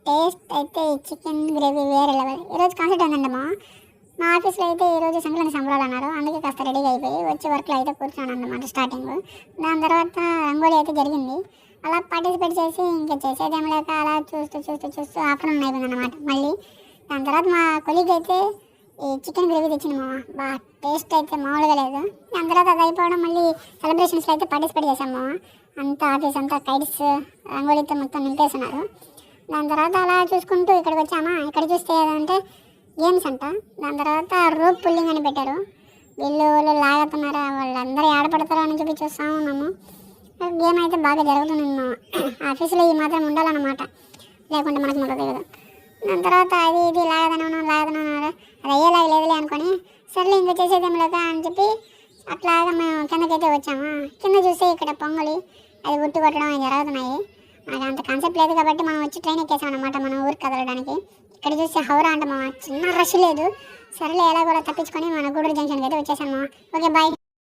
Taste అయితే ఈ chicken gravy వేరే లెవెల్. ఈరోజు కాన్సెప్ట్ ఏంటంటే మా ఆఫీస్లో అయితే ఈరోజు సంక్రాంతి సంబరాలు అన్నారు. అందుకే కాస్త రెడీగా అయిపోయి వచ్చే వర్క్లో అయితే కూర్చున్నాను అన్నమాట స్టార్టింగ్. దాని తర్వాత రంగోలీ అయితే జరిగింది. అలా పార్టిసిపేట్ చేసి ఇంకా చేసేదేం లేక అలా చూస్తూ ఆఫ్టర్నూన్ అయిపోయింది అన్నమాట. మళ్ళీ దాని తర్వాత మా కొలీగ్ అయితే ఈ చికెన్ గ్రేవీ తెచ్చింది బాగా టేస్ట్ అయితే మామూలుగా లేదు. దాని తర్వాత అది అయిపోవడం మళ్ళీ సెలబ్రేషన్స్లో అయితే పార్టిసిపేట్ చేసాము. అంతా ఆఫీస్ అంతా కైట్స్ రంగోలీతో మొత్తం నింపేస్తున్నారు. దాని తర్వాత అలా చూసుకుంటూ ఇక్కడికి వచ్చామా. ఇక్కడ చూస్తే ఏదంటే గేమ్స్ అంట. దాని తర్వాత రోప్ పుల్లింగ్ అని పెట్టారు. వీళ్ళు లాగుతున్నారా, వాళ్ళందరూ ఆడపడతారా అని చెప్పి చూస్తూ ఉన్నాము. గేమ్ అయితే బాగా జరుగుతుంది. ఆఫీసులో ఈ మాత్రం ఉండాలన్నమాట, లేకుంటే మనకు మొదలు కదా. దాని తర్వాత అది ఇది లాగదనను అది అయ్యేలాగా లేదులే అనుకొని సర్లే ఇంకా చేసేదేం లేక అని చెప్పి అట్లాగా మేము కిందకైతే వచ్చాము. కింద చూస్తే ఇక్కడ పొంగలి అది ఉట్టి కొట్టడం అవి జరుగుతున్నాయి. మనకు అంత కాన్సెప్ట్ లేదు కాబట్టి మనం వచ్చి ట్రైన్ ఎక్కేసాం అనమాట మన ఊరికి కదలడానికి. ఇక్కడ చూస్తే హౌరా అంటే చిన్న రష్ లేదు. సరేలే ఎలా కూడా తప్పించుకొని మన గూడూరు జంక్షన్కి అయితే వచ్చేసాము. Okay bye.